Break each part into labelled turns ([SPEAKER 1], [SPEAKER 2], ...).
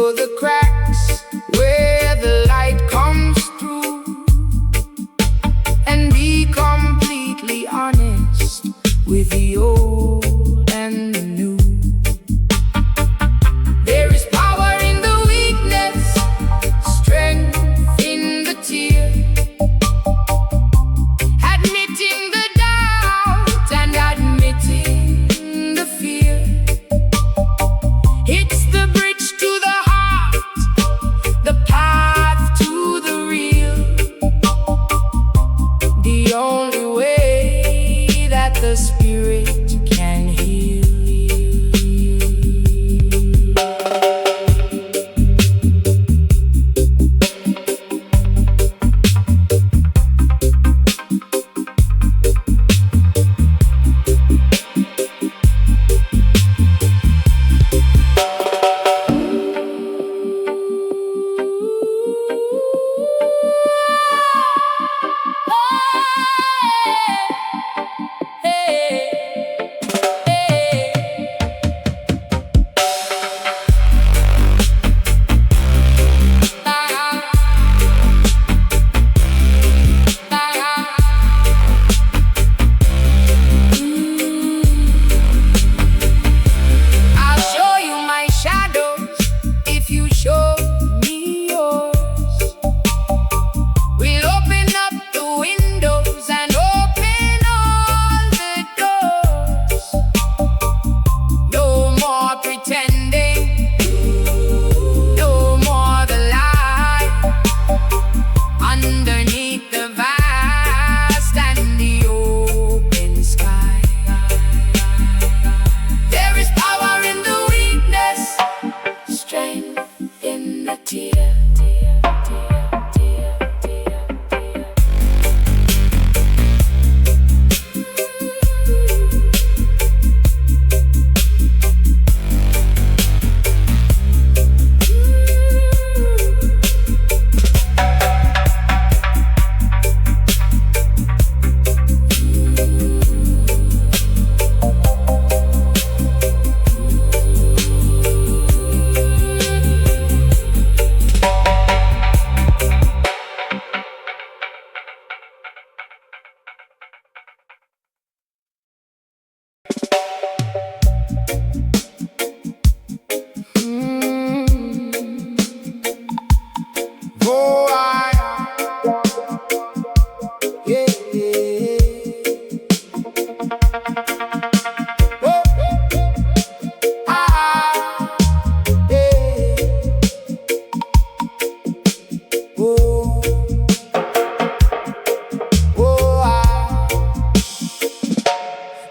[SPEAKER 1] show the cracks where the light comes through, and be completely honest with the old and the new. There is power in the weakness, strength in the tear, admitting the doubt and admitting the fear. It's the bridge to the heart, the path to the real, the only way that the spirit can heal.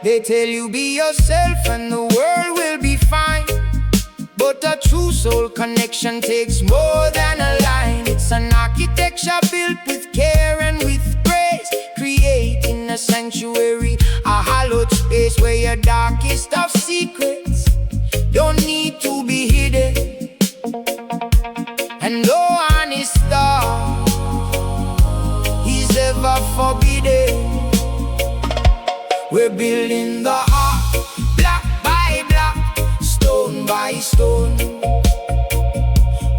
[SPEAKER 1] They tell you be yourself and the world will be fine, but a true soul connection takes more than a line. It's an architecture built with care and with grace, creating a sanctuary, a hallowed space where your darkest of secrets don't need to be hidden, and no honest thought is ever forbidden. We're building the heart, block by block, stone by stone,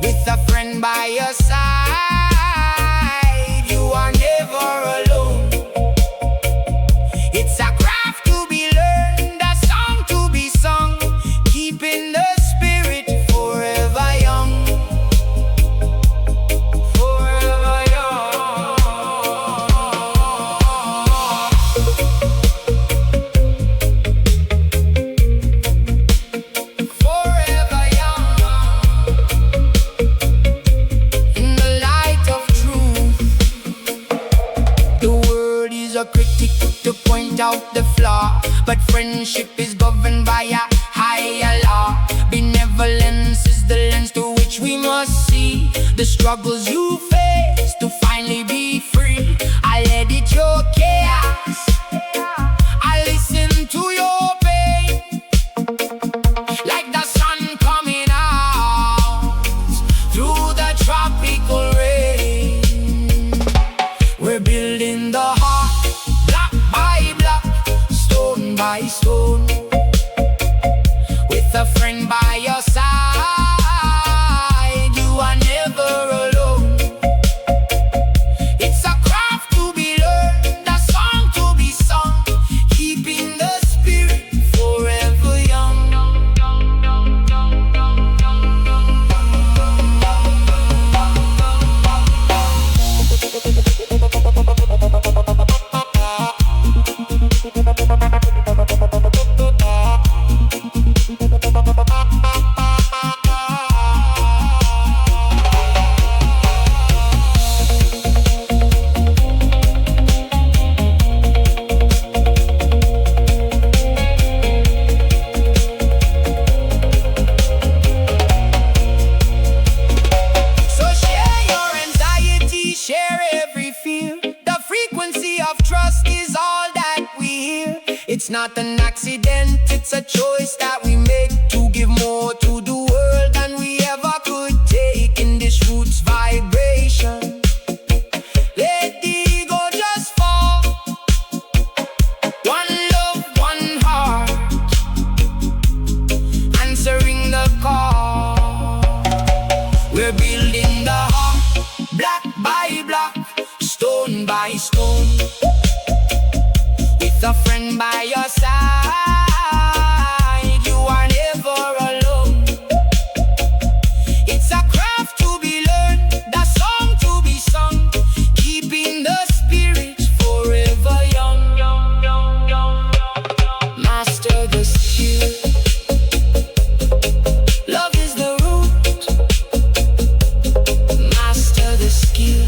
[SPEAKER 1] with a friend by your side. You are never alone. It's a craft to be learned, a song to be sung, keeping the spirit forever young. Forever young. Forever young. In the light of truth, the word is a critic to point out the flaw, but friendship is governed by a higher law. Benevolence is the lens to which we must see the struggles you face to finally be free. I'll edit your chaos, I listen to your pain, like the sun coming out through the tropical rain. We're building the heart, block by block, stone by stone, with a friend by your side. It's not an accident, it's a choice that we make to give more to the world than we ever could take in this roots vibration. Let the ego just fall. One love, one heart, answering the call. We're building the heart, block by block, stone by stone, with a friend by your side. You are never alone. It's a craft to be learned, the song to be sung, keeping the spirit forever young. Master the skill. Love is the root. Master the skill.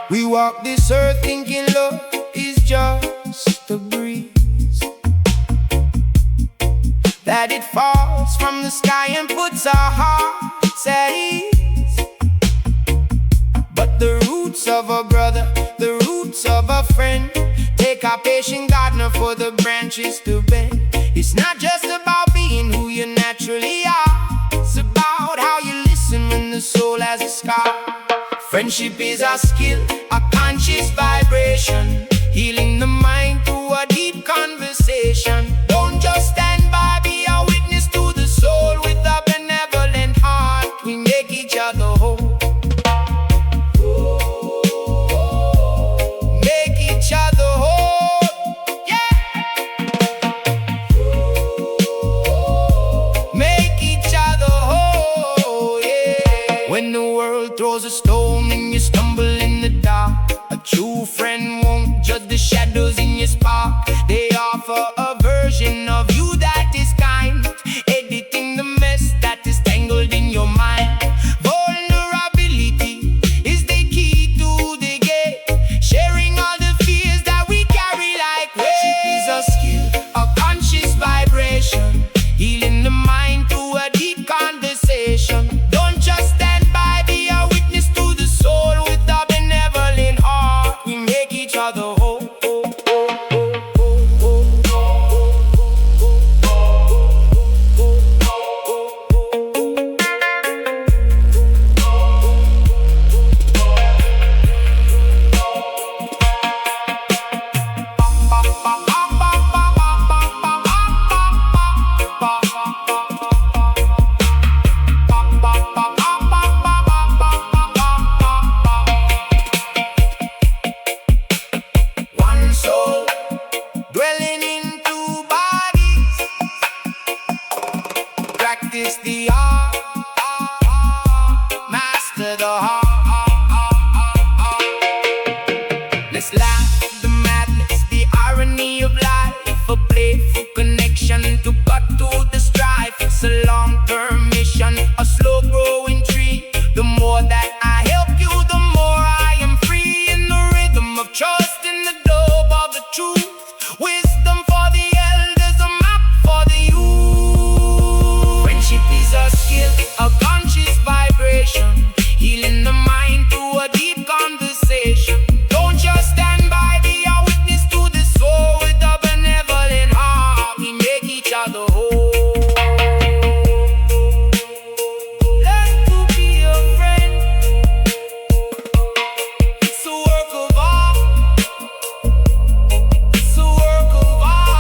[SPEAKER 1] We walk this earth thinking love is just a breeze, that it falls from the sky and puts our hearts at ease. But the roots of a brother, the roots of a friend, take our patient gardener for the branches to bend. It's not just about being who you naturally are, it's about how you listen when the soul has a scar. Friendship is a skill, a conscious vibration, healing the mind through a deep conversation. Don't just stand by, be a witness to the soul. With a benevolent heart, we make each other whole. Make each other whole, yeah. Make each other whole, yeah. When the world throws a stone and you stumble in the dark, a true friend won't judge the shadows in your spark. They offer a version of you that is kind, editing the mess that is tangled in your mind. Vulnerability is the key to the gate, sharing all the fears that we carry like weight. Friendship is a skill, a conscious vibration, healing the mind through a deep conversation. Don't just stand by, be a witness to the soul. With a benevolent heart, we make each other whole. One soul dwelling in two bodies, practice the art, master the heart. Let's laugh, the madness, the irony of life, a playful connection to cut through the strife. It's a long-term mission, a slow-growing tree. The more that I help you, the more I am free. In the rhythm of trust, in the globe of the truth, wisdom for the elders, a map for the youth. Friendship is a skill, a conscious vibration, healing the mind through a deep conversation. Don't just stand by, be a witness to the soul. With a benevolent heart, we make each other whole. Learn to be a friend, it's a work of art, it's a work of art.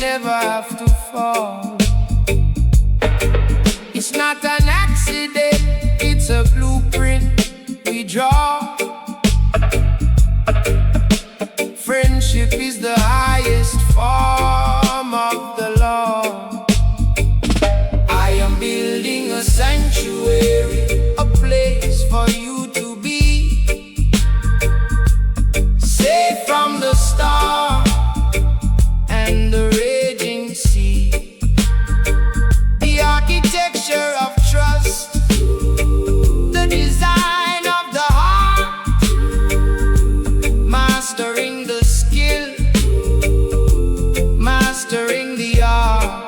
[SPEAKER 1] never have to fall. It's not an accident, it's a blueprint we draw. Friendship is the highest form of the law. I am building a sanctuary, a place for you to be, safe from the storm and the raging sea. The architecture of trust, the design of the heart, mastering the skill, mastering the art.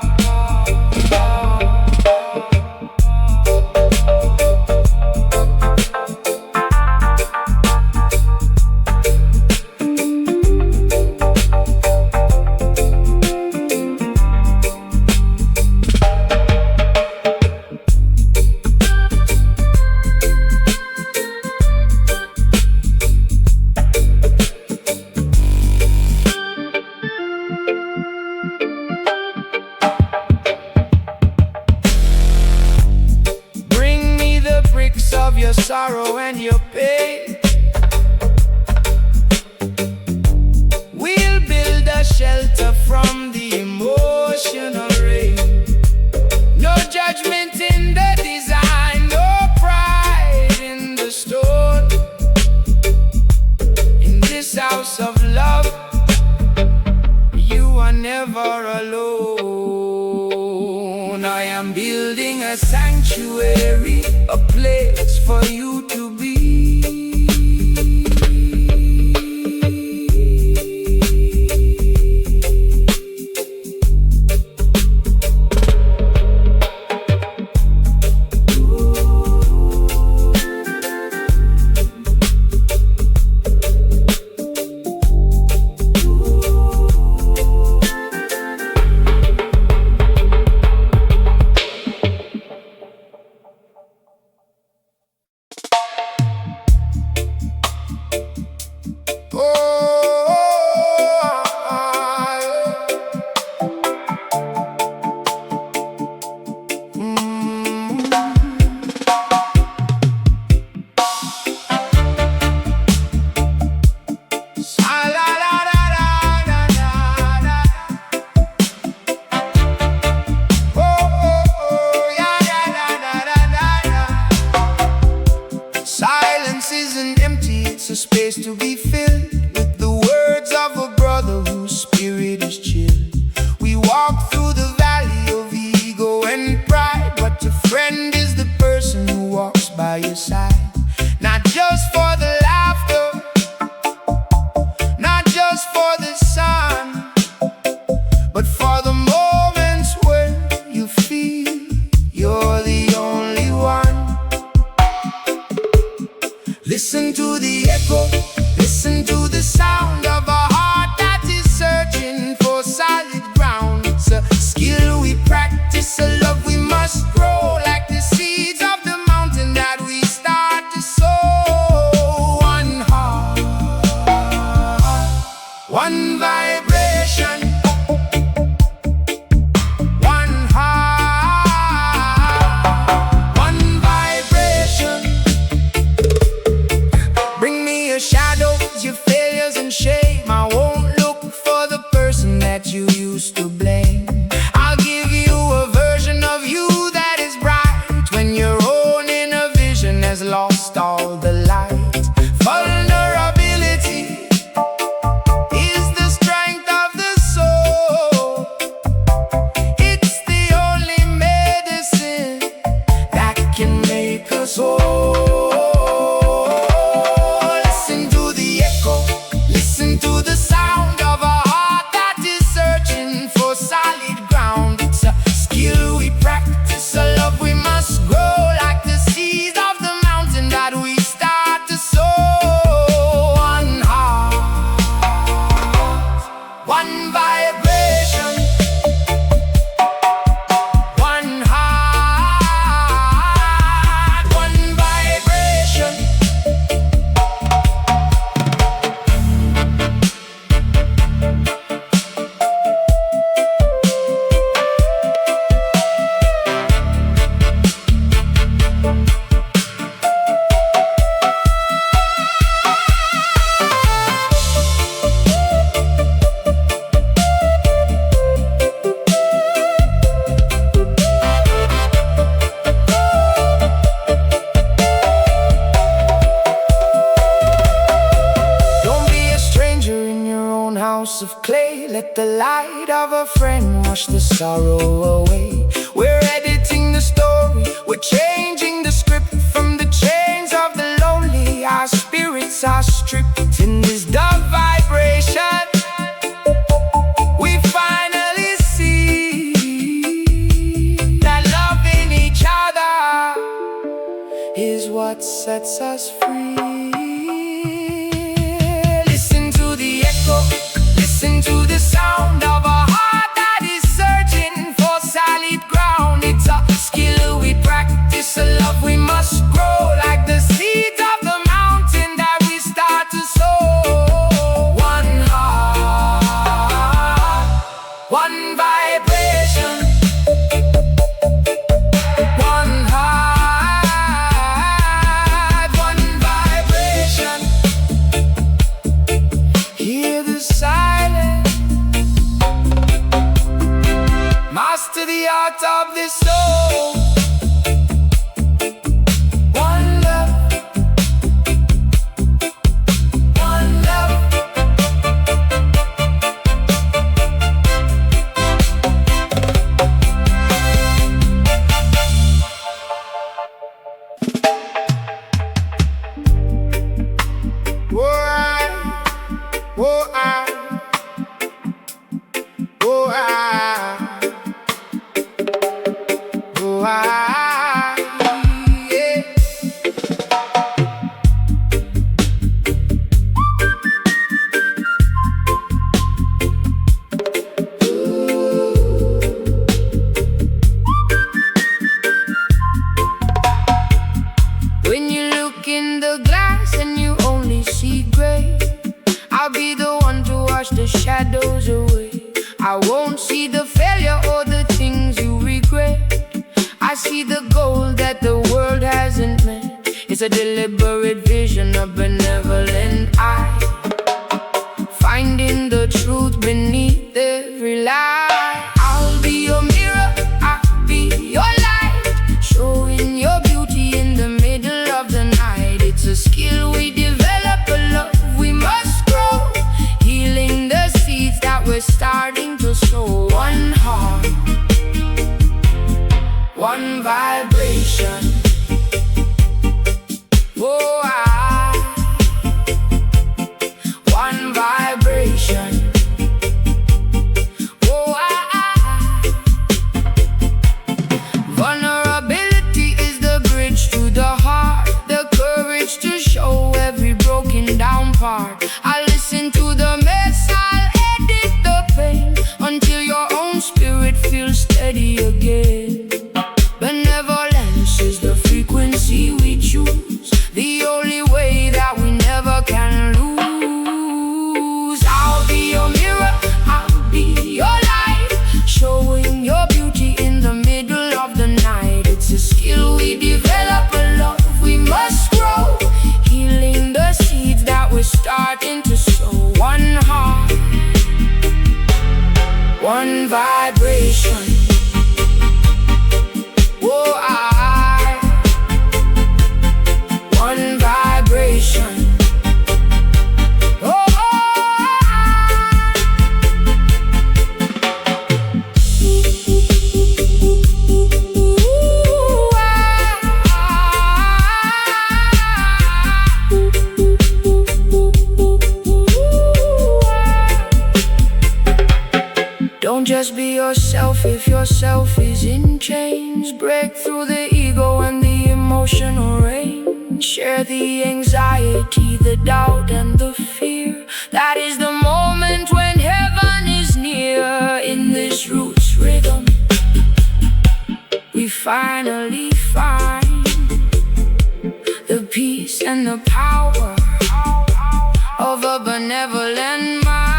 [SPEAKER 1] Of your sorrow and your pain, we'll build a shelter from the emotional rain. No judgment in the design, no pride in the stone. In this house of love, you are never alone. I am building a sanctuary, a place for you to be. Silence isn't empty, it's a space to be filled with the words of a brother whose spirit is chill. We walk through the valley of ego and pride, but a friend is the person who walks by your side. Not just for the laughter, not just for the sun, but for the moments when you feel you're the only one. Listen to the echo, listen to the sound of a heart that is searching for solid ground. It's a skill we practice, a love we must grow, like the seeds of the mountain that we start. hearts of clay. Let the light of a friend wash the sorrow away. We're editing the story, we're changing the script. From the chains of the lonely, our spirits are stripped. In this dub vibration, we finally see that loving each other is what sets us free. Listen to the echo, listen to the sound of a heart that is searching for solid ground. It's a skill we practice, a love we must grow, like the seeds of the mountain that we start to sow. One heart, one vibration. One heart, one vibration. Hear the silence, master the art of this soul. One love, one love. Whoa, I, whoa, I, whoa, I, yeah. When you look in the glass and you only see gray, I'll be the one to wash the shadows away. I won't see the failure or the things you regret. I see the goal that the world hasn't met. It's a deliberate vision, a benevolent eye, finding the truth beneath every lie. I'll be your mirror, I'll be your light, showing your beauty in the middle of the night. It's a skill we develop, a love we must grow, healing the seeds that we're starting to sow. One heart, one vibration. Oh, one vibration. Oh, vulnerability is the bridge to the heart, the courage to show every broken down part. I listen to the mess, I'll edit the pain, until your own spirit feels steady again. Benevolence is the frequency we choose, the only way that we never can lose. I'll be your mirror, I'll be your light, showing your beauty in the middle of the night. It's a skill we develop, a love we must grow, healing the seeds that we're starting to sow. One heart, one vibration. Oh, one vibration. Oh, don't just be yourself if yourself is in chains. Break through the ego and the emotional rain. Share the anxiety, the doubt and the fear. That is the moment when heaven is near. In this roots rhythm, we finally find the peace and the power of a benevolent mind.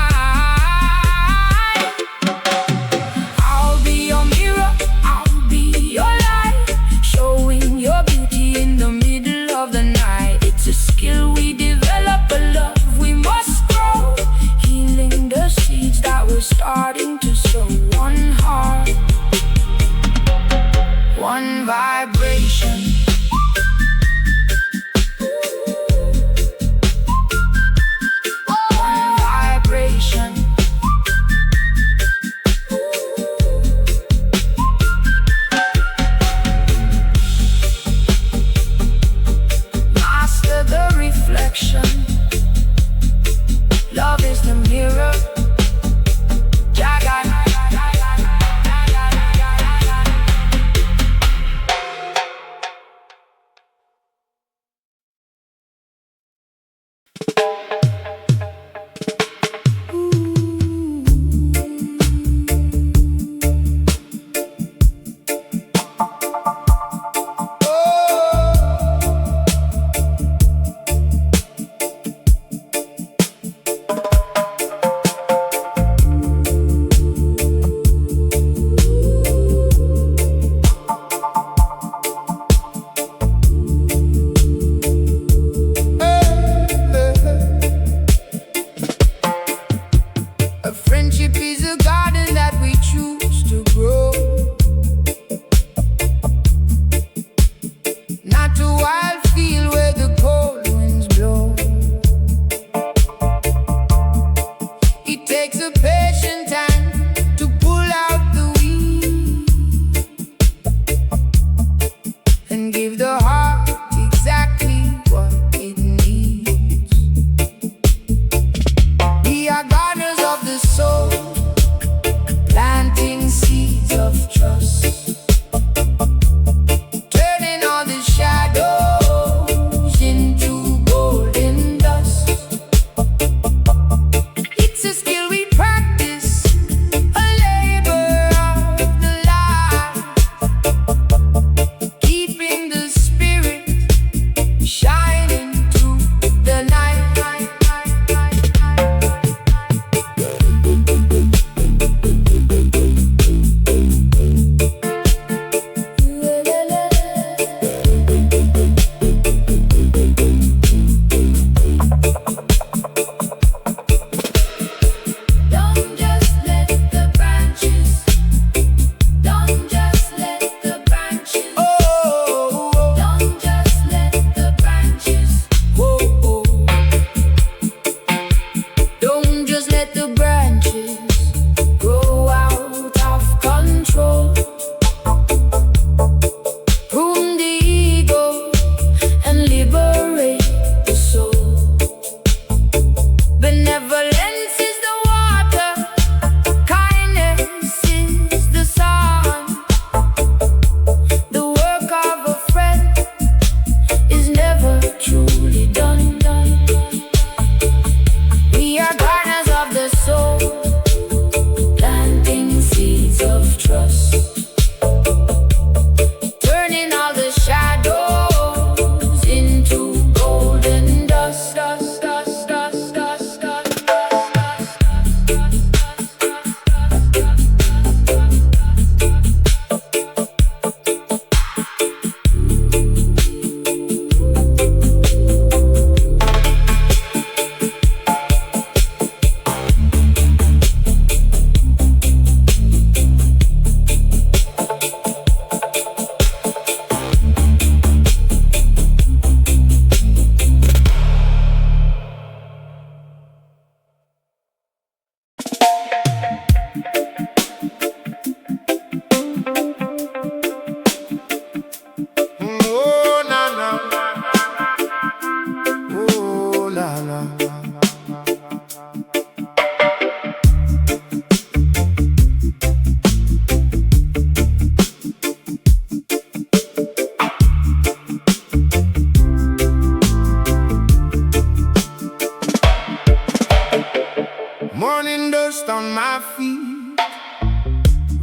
[SPEAKER 1] Starting to sow. One heart, one vibration. One vibration.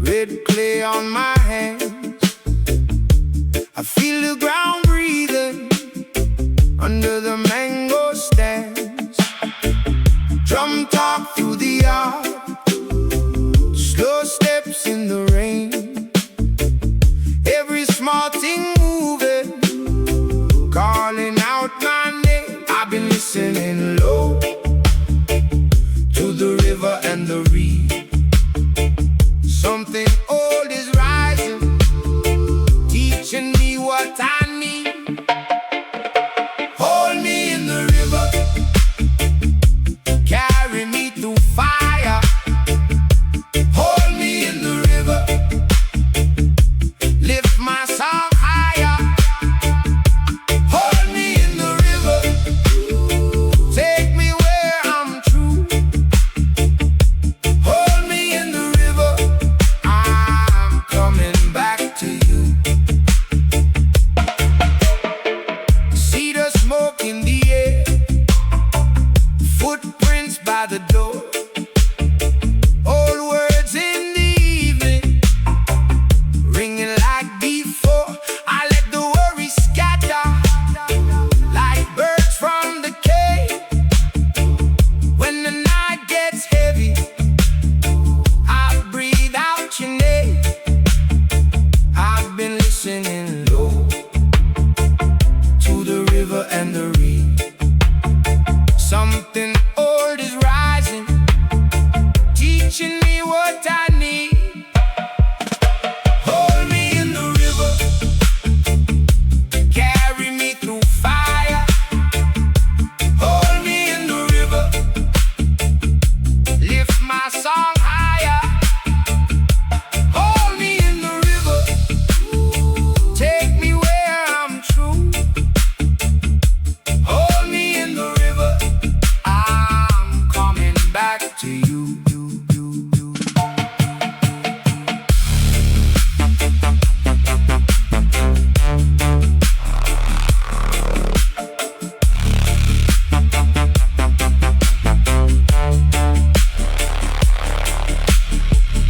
[SPEAKER 1] red clay on my hands. I feel the ground breathing under the mango stands. Drum talk through the yard, slow steps in the rain. Every small thing moving, calling out my name. I've been listening low to the river and the reed. Something old is rising, teaching me what I need. Hold me in the river, carry me through fire. Hold me in the river, lift my song higher. Hold me in the river, take me where I'm true. Hold me in the river, I'm coming back to you. See the smoke in the air, footprints by the door. Old words in the evening, ringing like before. I let the worry scatter like birds from the cave. When the night gets heavy, I breathe out your name. I've been listening low to the river and the reed. Something old is rising, teaching me what I need. Hold me in the river, carry me through fire. Hold me in the river, lift my song higher. Hold me in the river, take me where I'm true. Hold me in the river, I'm coming back to you.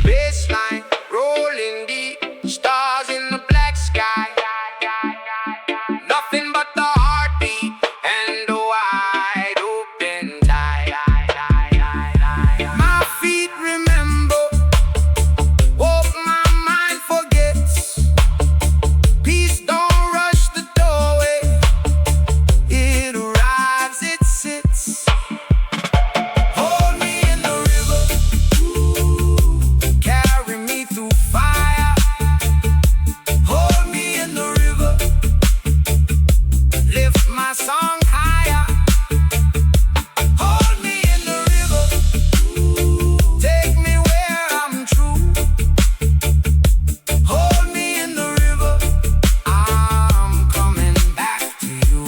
[SPEAKER 1] Baseline rolling deep, stars in the black sky. Nothing but the heartbeat and the wide open eye. My feet remember, hope my mind forgets. Peace don't rush the doorway, it arrives, it sits. Hold me in the river, carry me through fire. Hold me in the river, lift my song higher. Hold me in the river, take me where I'm true. Hold me in the river, I'm coming back to you.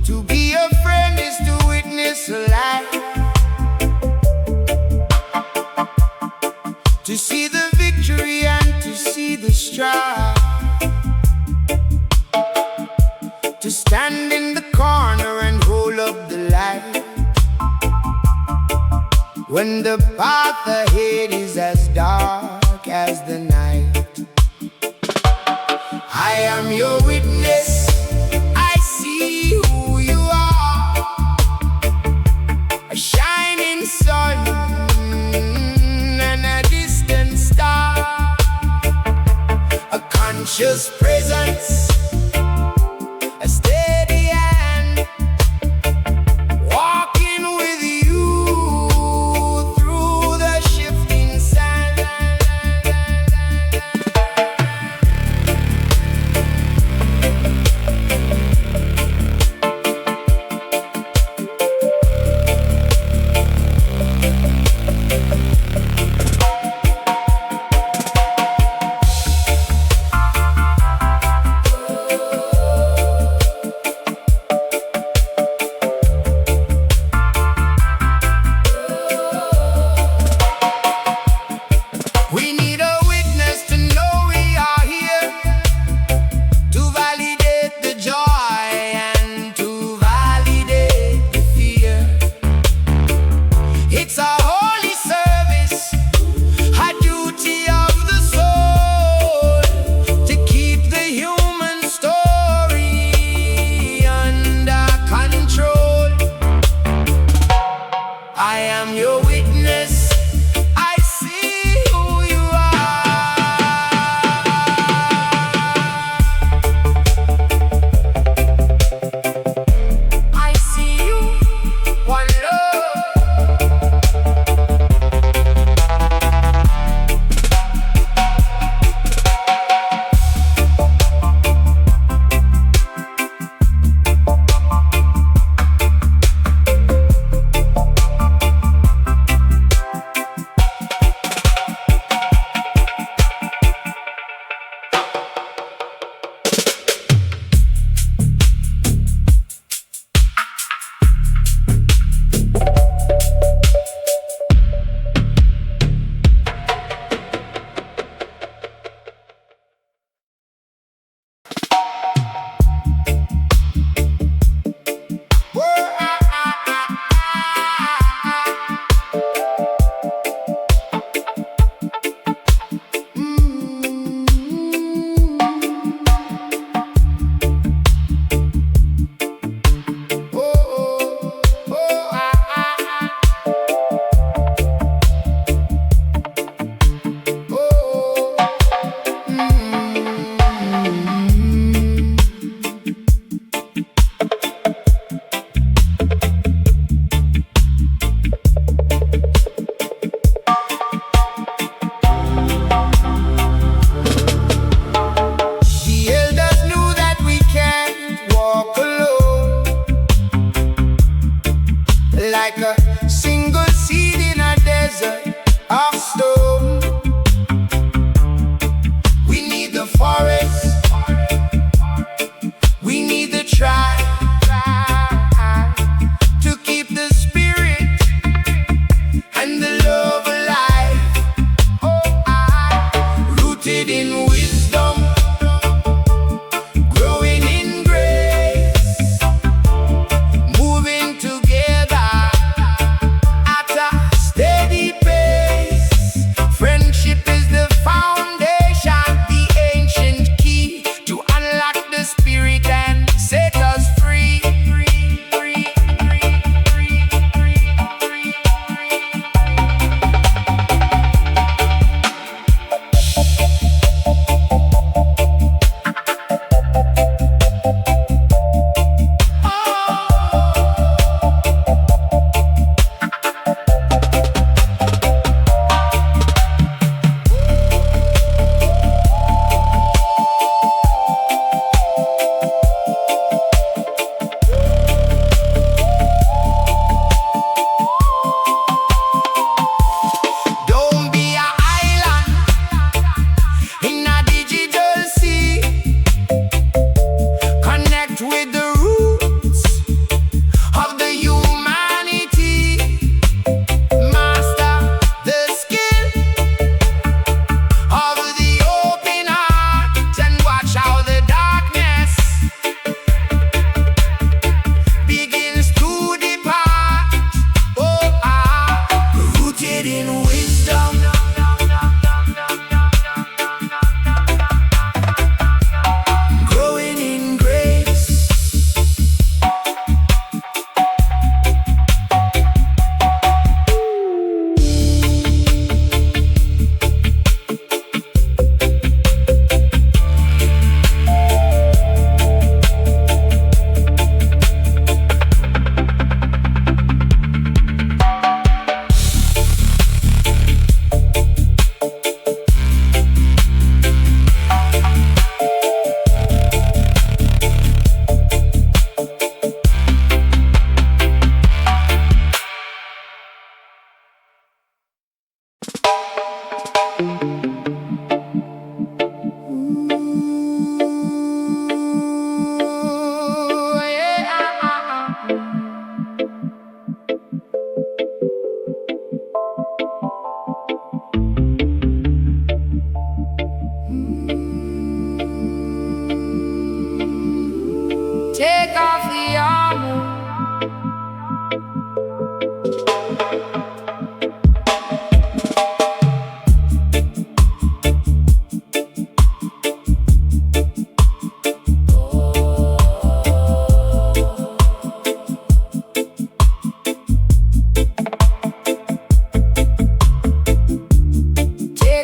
[SPEAKER 1] To be a friend is to witness a life, to see the victory and to see the strife, to stand in the corner and hold up the light when the path ahead is as dark as the night. I am your witness, I see who you are, a shining sun and a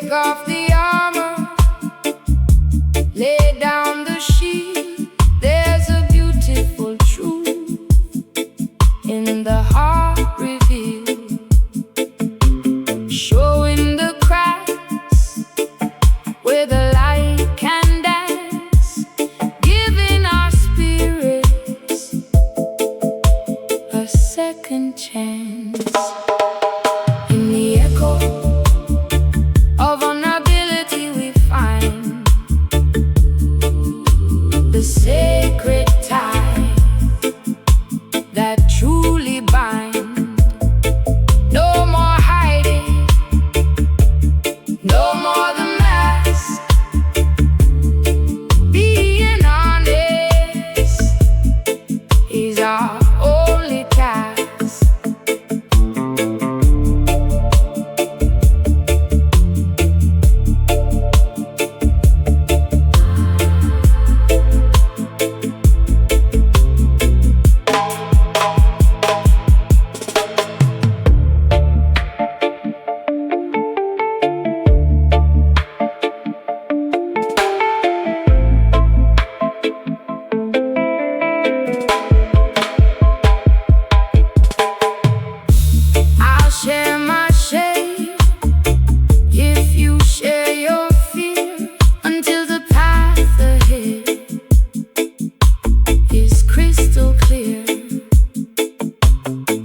[SPEAKER 1] Take off the armor, lay down the shield. There's a beautiful truth in the heart revealed, showing the cracks where the light can dance, giving our spirits a second chance. In the echo of vulnerability we find the sacred tie that truly binds. No more hiding, no more the mask. Being honest is our only task. Share my shame if you share your fear, until the path ahead is crystal clear.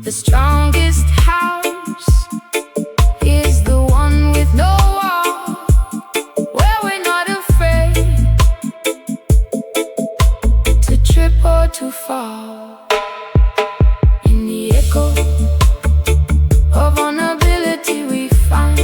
[SPEAKER 1] The strongest house is the one with no wall, where we're not afraid to trip or to fall. In the echo of vulnerability we find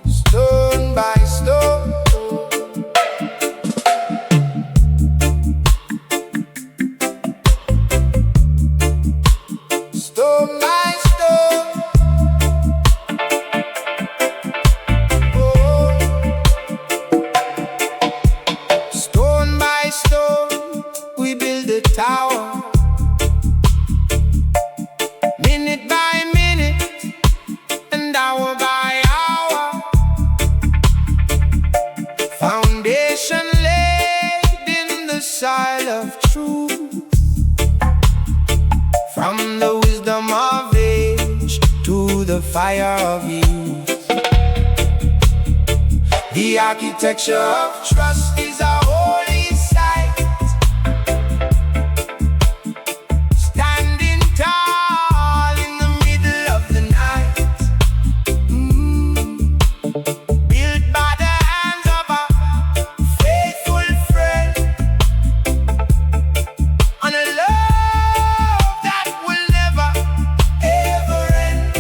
[SPEAKER 1] stone by stone, stone by stone, stone by stone, we build a tower. Minute by minute and hour by hour, foundation laid in the soil of truth. From the wisdom of age to the fire of youth, the architecture of trust is our holy site. Standing tall in the middle of the night, built by the hands of a faithful friend, on a love that will never ever end.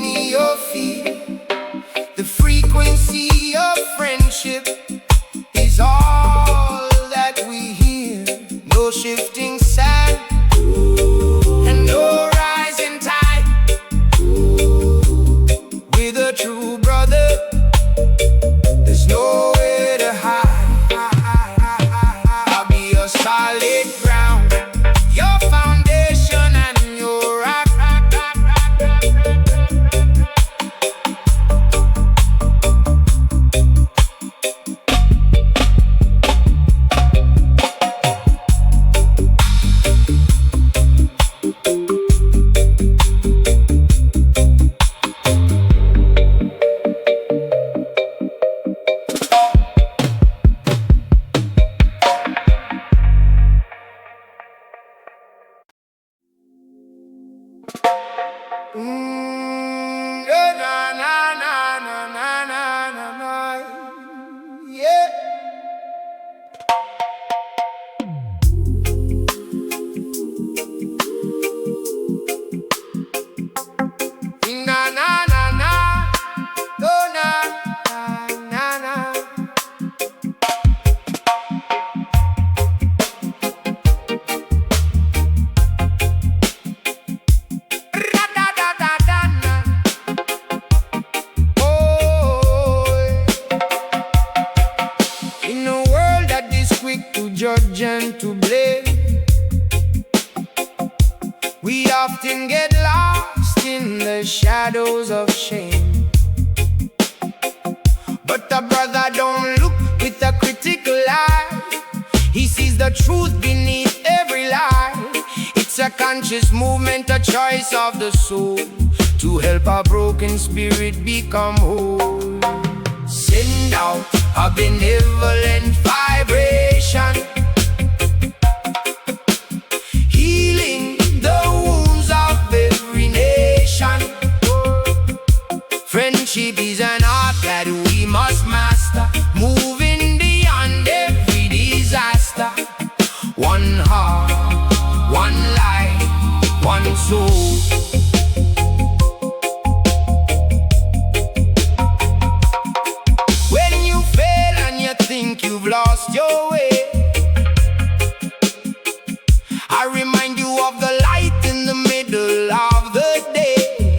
[SPEAKER 1] envy or fear. The frequency of friendship is all that we hear. No shifting sand and no rising tide. With a true brother, there's nowhere to hide. I'll be your solid ground, your foundation and your rock. Na, na, na, na, na, na, na, na. Yeah. Na, na, na, na. Oh, na, na, na, na. Quick to judge and to blame, we often get lost in the shadows of shame. But the brother don't look with a critical eye. He sees the truth beneath every lie. It's a conscious movement, a choice of the soul, to help a broken spirit become whole. Send out a benevolent vibration, healing the wounds of every nation. Friendship is an art that we must master, moving beyond every disaster. One heart, one life, one soul. You've lost your way, I remind you of the light in the middle of the day.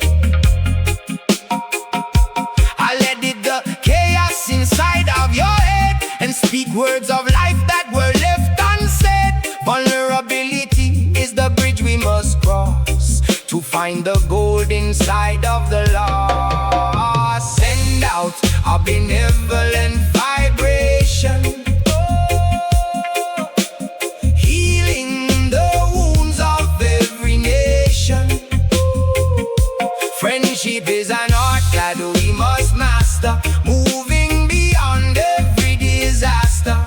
[SPEAKER 1] I let it the chaos inside of your head and speak words of life that were left unsaid. Vulnerability is the bridge we must cross to find the gold inside of the lost. Send out a benevolent vibration, healing the wounds of every nation. Friendship is an art that we must master, moving beyond every disaster.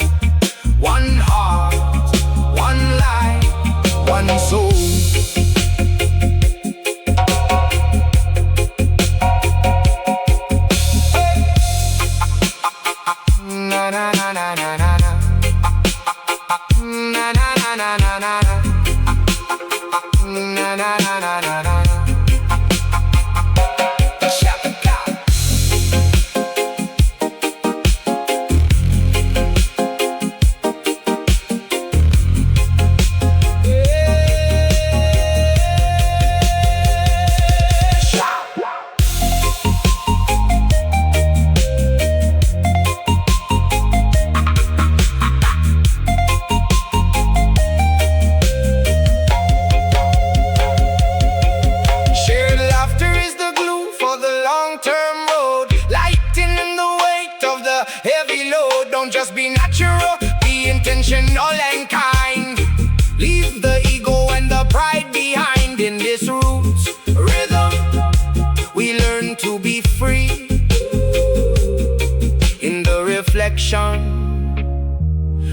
[SPEAKER 1] One heart, one life, one soul. Na na na na na na na. Na na na na na na na. Na na na na na na. Don't just be natural, be intentional and kind. Leave the ego and the pride behind. In this roots rhythm, we learn to be free. In the reflection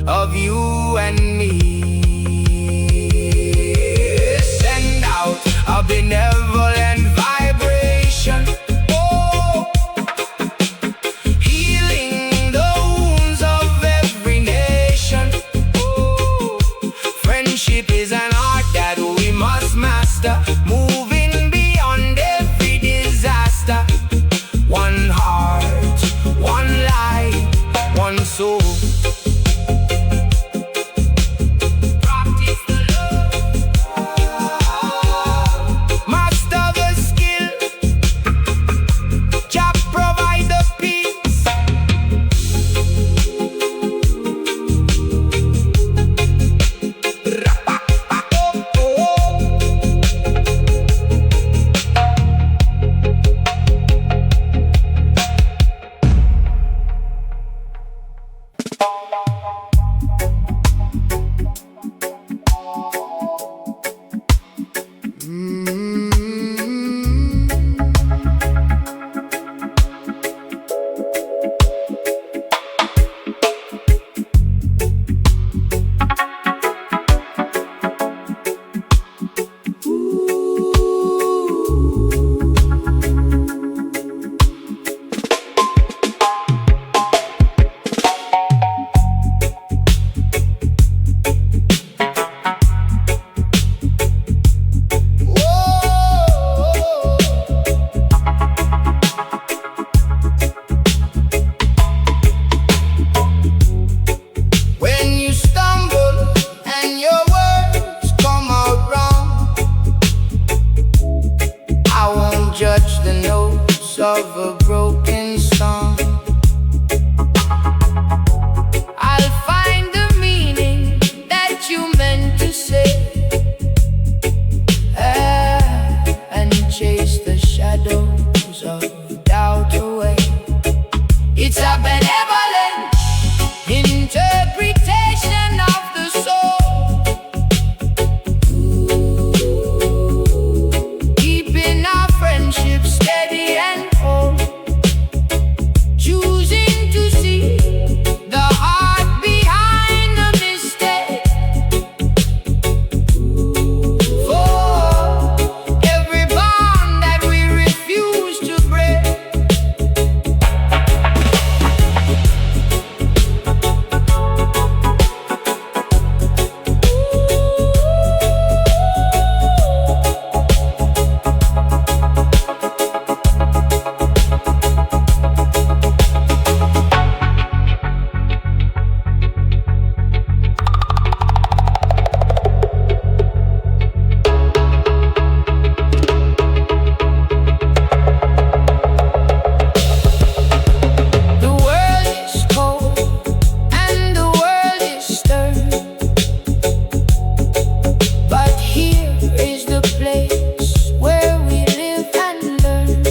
[SPEAKER 1] of you and me, send out a benevolent vibration. Moving beyond every disaster. of a broken song. I'll find the meaning that you meant to say, and chase the shadows of doubt away. It's a benevolent interpretation of the soul, keeping our friendship steady and whole, choosing to see the heart behind the mistake. For every bond that we refuse to break, the world is cold and the world is stern, but here is the place where we live and learn.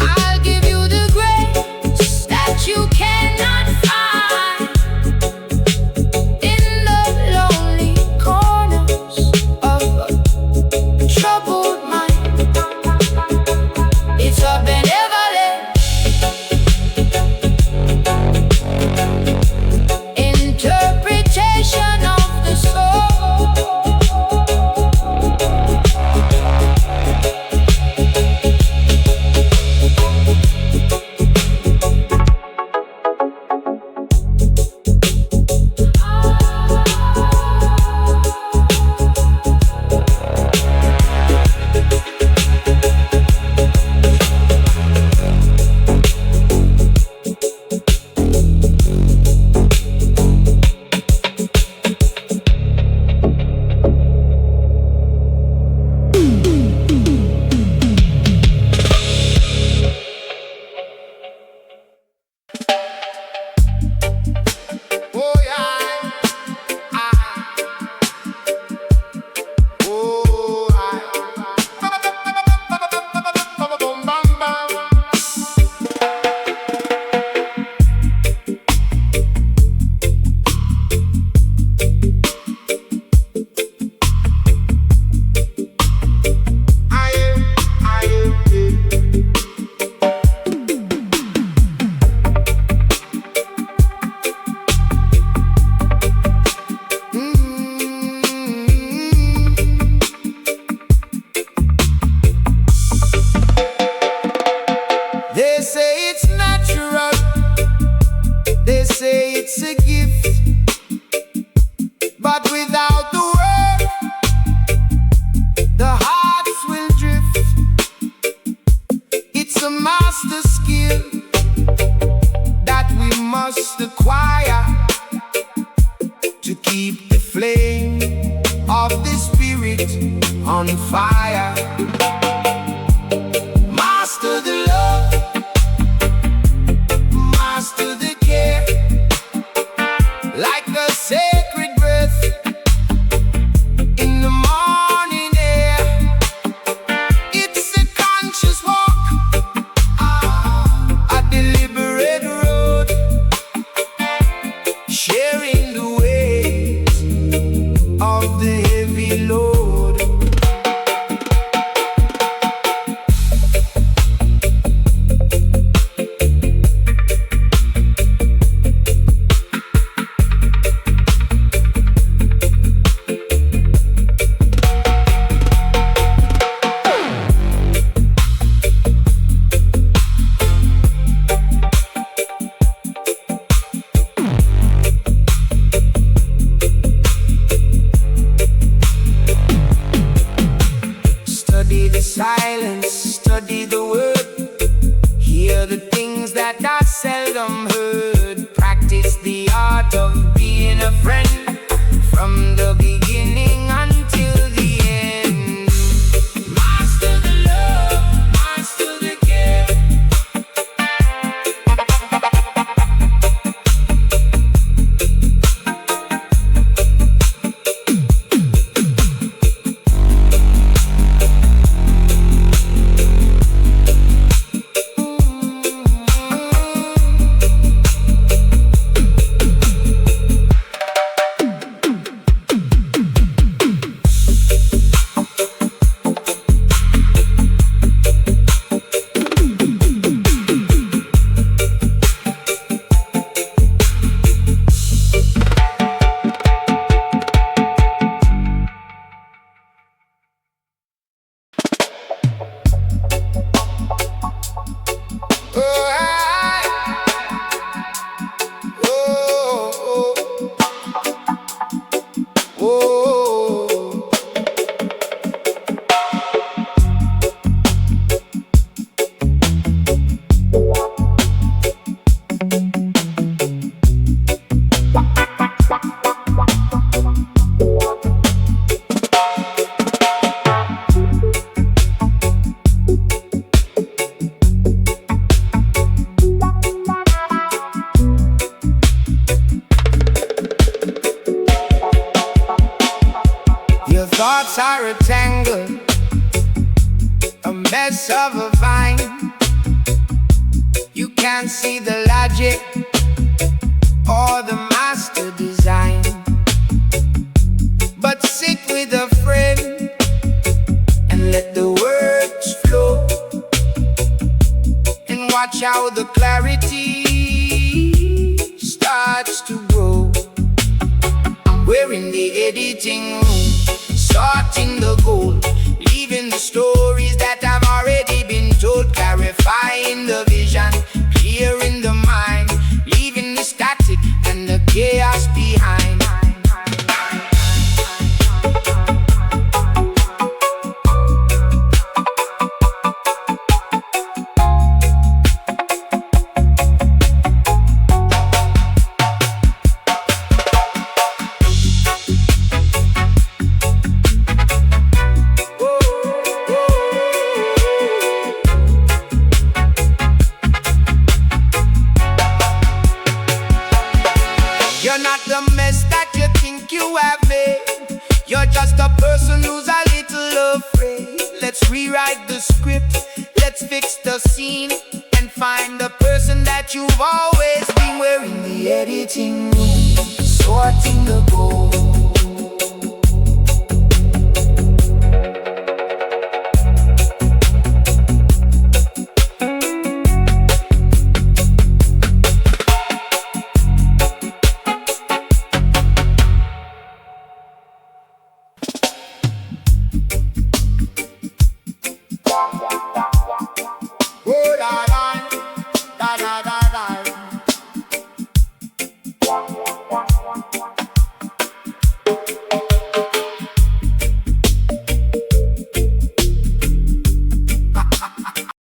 [SPEAKER 1] I'll give you the grace that you cannot find in the lonely corners of a troubled mind. It's a benevolent interpretation of the soul. Oh yeah, oh They say it's natural, they say it's a gift, but without the work, the hearts will drift. It's a master skill that we must acquire to keep the flame of the spirit on fire. Master the love, master the care, like a sacred breath in the morning air. It's a conscious walk, a deliberate road, sharing the weight of the heavy load. Silence, study the word, hear the things that are seldom heard. Practice the art of being a friend from the beginning until the end. Master the love, master thoughts are a tangle, a mess of a vine. You can't see the logic or the master design. But sit with a friend and let the words flow, and watch how the clarity starts to grow. We're in the editing room, sorting the gold, leaving the stories that have already been told, clarifying the vision, clearing the mind, leaving the static and the chaos behind. You're not the mess that you think you have made. You're just a person who's a little afraid. Let's rewrite the script, let's fix the scene, and find the person that you've always been. We're in the editing room, sorting the gold,